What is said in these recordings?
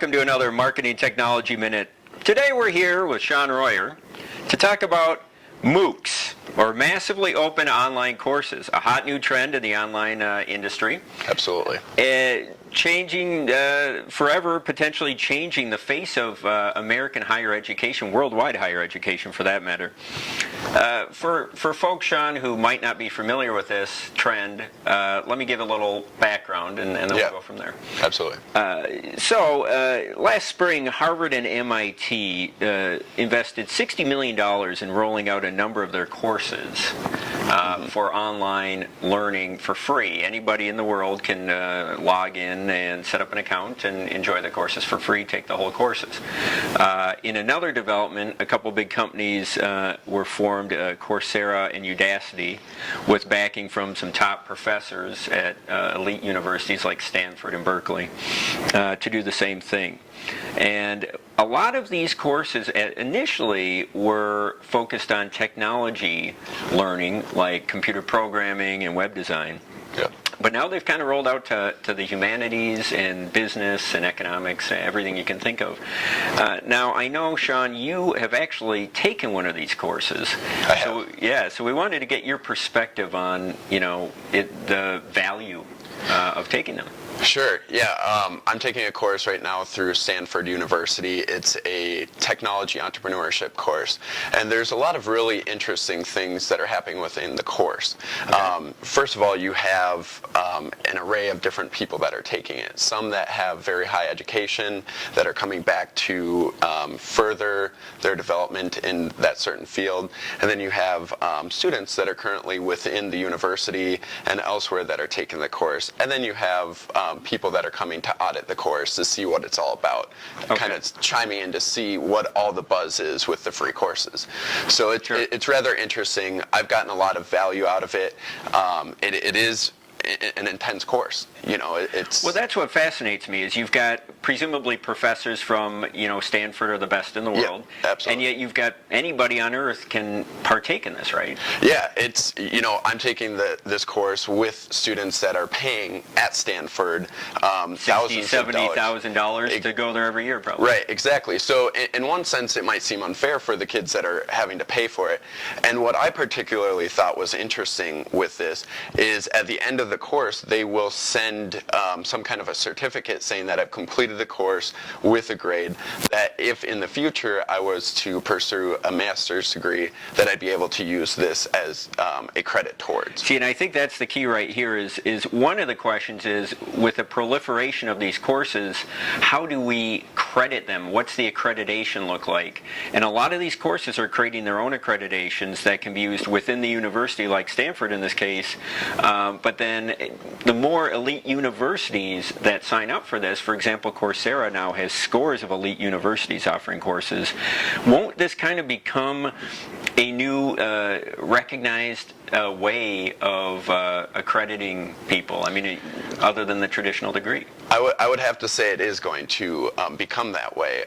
welcome to another Marketing Technology Minute. Today we're here with Sean Royer to talk about MOOCs, or Massively Open Online Courses, a hot new trend in the online industry. Absolutely. Changing, forever potentially changing the face of American higher education, worldwide higher education for that matter. For folks, Sean, who might not be familiar with this trend, let me give a little background and then we'll go from there. Absolutely. Last spring, Harvard and MIT invested $60 million in rolling out a number of their courses for online learning for free. Anybody in the world can log in and set up an account and enjoy the courses for free, take the whole courses. In another development, a couple big companies were formed, Coursera and Udacity, with backing from some top professors at elite universities like Stanford and Berkeley to do the same thing. And a lot of these courses initially were focused on technology learning, like computer programming and web design. Yeah. But now they've kind of rolled out to the humanities and business and economics, everything you can think of. Now, I know, Sean, you have actually taken one of these courses. I have. So we wanted to get your perspective on, the value of taking them. Sure. Yeah. I'm taking a course right now through Stanford University. It's a technology entrepreneurship course, and there's a lot of really interesting things that are happening within the course. Okay. First of all, you have an array of different people that are taking it. Some that have very high education that are coming back to further their development in that certain field, and then you have students that are currently within the university and elsewhere that are taking the course, and then you have people that are coming to audit the course to see what it's all about, kind of chiming in to see what all the buzz is with the free courses. So it's rather interesting. I've gotten a lot of value out of it. It is an intense course. Well, that's what fascinates me, is you've got presumably professors from, Stanford are the best in the world. Yeah, absolutely. And yet you've got anybody on earth can partake in this, right? Yeah, it's, I'm taking this course with students that are paying at Stanford thousands of dollars. $70,000 to go there every year, probably. Right, exactly. So in one sense, it might seem unfair for the kids that are having to pay for it. And what I particularly thought was interesting with this is at the end of the course, they will send some kind of a certificate saying that I've completed the course with a grade, that if in the future I was to pursue a master's degree, that I'd be able to use this as a credit towards. See, and I think that's the key right here is one of the questions is, with the proliferation of these courses, how do we credit them? What's the accreditation look like? And a lot of these courses are creating their own accreditations that can be used within the university, like Stanford in this case, but then the more elite universities that sign up for this, for example, Coursera now has scores of elite universities offering courses. Won't this kind of become a new recognized way of accrediting people? I mean, other than the traditional degree. I would have to say it is going to become that way.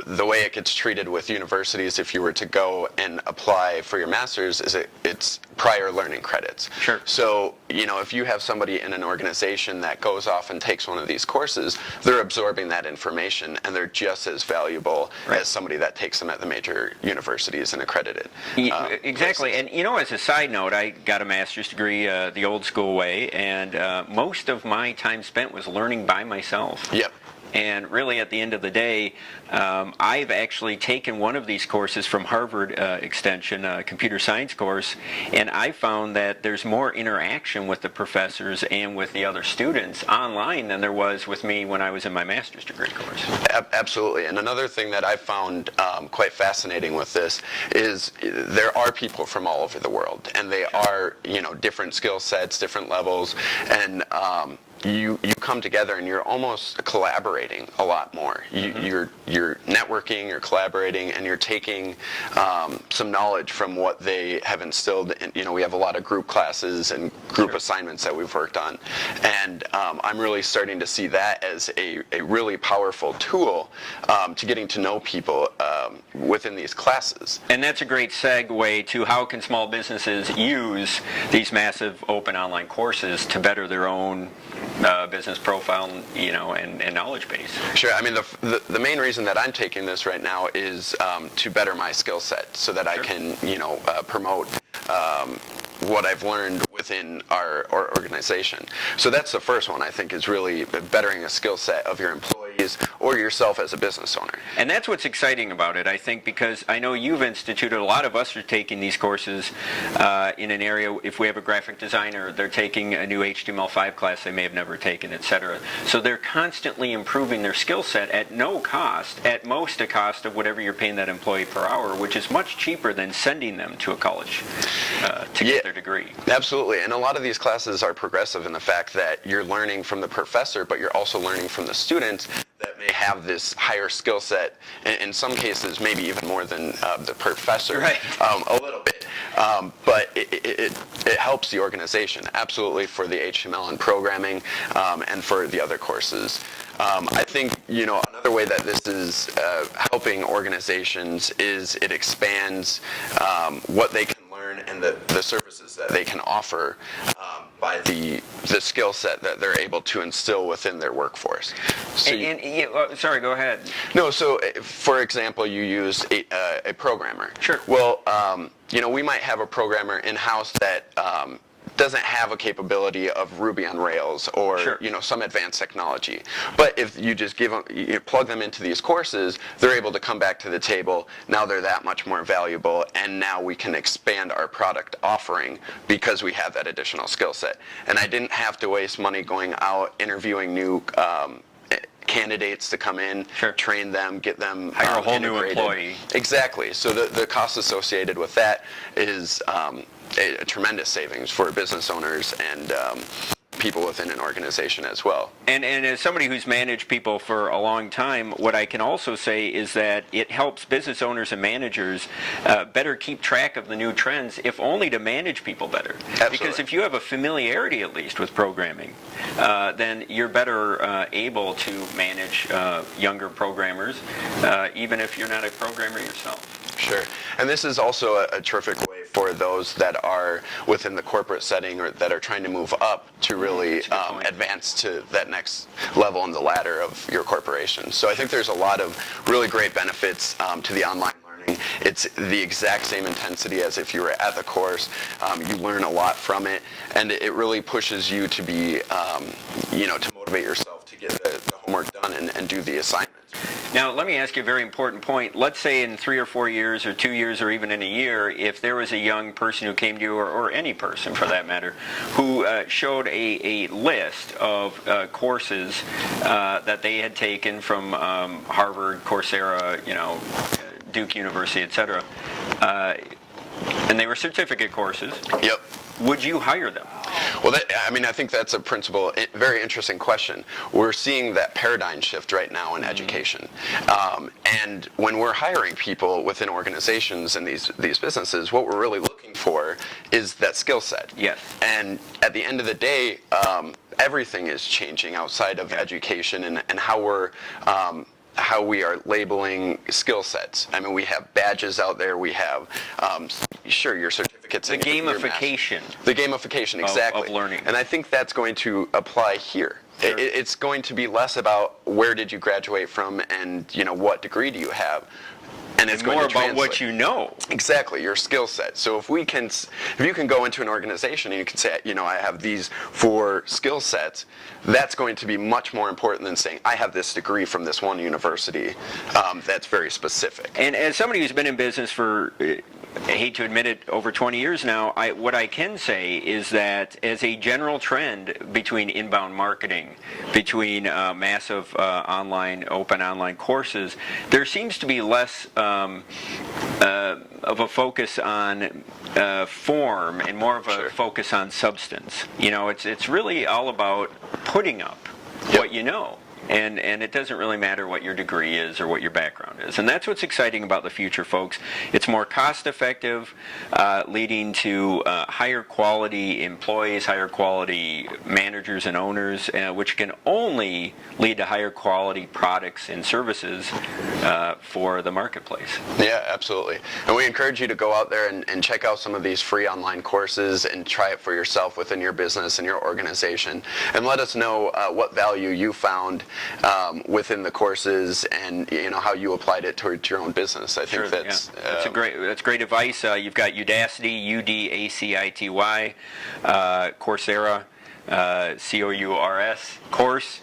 The way it gets treated with universities, if you were to go and apply for your master's, is it's prior learning credits. Sure. So, if you have somebody in an organization that goes off and takes one of these courses, they're absorbing that information, and they're just as valuable as somebody that takes them at the major universities and accredited. Exactly. And, as a side note, I got a master's degree the old school way, and most of my time spent was learning by myself. Yep. And really, at the end of the day, I've actually taken one of these courses from Harvard Extension, a computer science course, and I found that there's more interaction with the professors and with the other students online than there was with me when I was in my master's degree course. Absolutely. And another thing that I found quite fascinating with this is there are people from all over the world, and they are, different skill sets, different levels, and you come together and you're almost collaborating a lot more. You're networking, you're collaborating, and you're taking some knowledge from what they have instilled. We have a lot of group classes and group assignments that we've worked on, and I'm really starting to see that as a really powerful tool to getting to know people within these classes. And that's a great segue to how can small businesses use these massive open online courses to better their own business profile, and knowledge base. Sure. I mean, the main reason that I'm taking this right now is to better my skill set so that I can, promote what I've learned within our organization. So that's the first one, I think, is really bettering a skill set of your employees or yourself as a business owner. And that's what's exciting about it, I think, because I know you've instituted, a lot of us are taking these courses in an area, if we have a graphic designer, they're taking a new HTML5 class they may have never taken, etc. So they're constantly improving their skill set at no cost, at most a cost of whatever you're paying that employee per hour, which is much cheaper than sending them to a college to get their degree. Absolutely, and a lot of these classes are progressive in the fact that you're learning from the professor, but you're also learning from the students that may have this higher skill set, in some cases maybe even more than the professor, right. A little bit. But it helps the organization, absolutely, for the HTML and programming, and for the other courses. I think, another way that this is helping organizations is it expands what they can learn and the services that they can offer by the skill set that they're able to instill within their workforce. So sorry, go ahead. No, so for example, you use a programmer. Sure. Well, we might have a programmer in-house that doesn't have a capability of Ruby on Rails or sure. Some advanced technology. But if you just plug them into these courses, they're able to come back to the table. Now they're that much more valuable, and now we can expand our product offering because we have that additional skill set. And I didn't have to waste money going out interviewing new candidates to come in, sure. train them, get them hire a whole integrated. New employee. Exactly. So the cost associated with that is a tremendous savings for business owners and people within an organization as well. And as somebody who's managed people for a long time, what I can also say is that it helps business owners and managers better keep track of the new trends, if only to manage people better. Absolutely. Because if you have a familiarity at least with programming, then you're better able to manage younger programmers, even if you're not a programmer yourself. Sure. And this is also a terrific way for those that are within the corporate setting or that are trying to move up to really advance to that next level in the ladder of your corporation. So I think there's a lot of really great benefits to the online learning. It's the exact same intensity as if you were at the course. You learn a lot from it, and it really pushes you to be, to motivate yourself to get the homework done and do the assignments. Now, let me ask you a very important point. Let's say in 3 or 4 years or 2 years or even in a year, if there was a young person who came to you, or any person for that matter, who showed a list of courses that they had taken from Harvard, Coursera, Duke University, etc., and they were certificate courses. Yep. Would you hire them? Well, I think that's a very interesting question. We're seeing that paradigm shift right now in education. And when we're hiring people within organizations and these businesses, what we're really looking for is that skill set. Yes. And at the end of the day, everything is changing outside of education and how we are labeling skill sets. I mean, we have badges out there. We have, your certificates. The gamification. The gamification, exactly. Of learning. And I think that's going to apply here. Sure. It's going to be less about where did you graduate from and, what degree do you have. And it's going more to about what you know. Exactly, your skill set. So if you can go into an organization and you can say, I have these 4 skill sets, that's going to be much more important than saying, I have this degree from this one university that's very specific. And as somebody who's been in business for, I hate to admit it, over 20 years now, what I can say is that as a general trend between inbound marketing, between massive open online courses, there seems to be less of a focus on form and more of a Sure. focus on substance. It's really all about putting up Yep. what you know. and it doesn't really matter what your degree is or what your background is. And that's what's exciting about the future, folks. It's more cost effective, leading to higher quality employees, higher quality managers and owners, which can only lead to higher quality products and services for the marketplace. Yeah, absolutely. And we encourage you to go out there and check out some of these free online courses and try it for yourself within your business and your organization. And let us know what value you found within the courses, and how you applied it towards your own business. I think that's great advice. You've got Udacity, UDACITY, Coursera, COURS, course,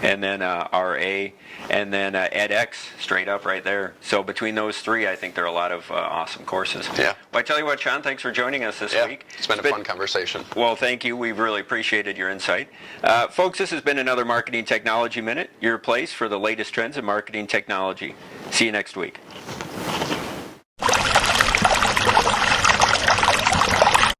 and then RA, and then edX, straight up right there. So between those three, I think there are a lot of awesome courses. Yeah. Well, I tell you what, Sean, thanks for joining us this week. It's been a fun conversation. Well, thank you. We've really appreciated your insight. Folks, this has been another Marketing Technology Minute, your place for the latest trends in marketing technology. See you next week.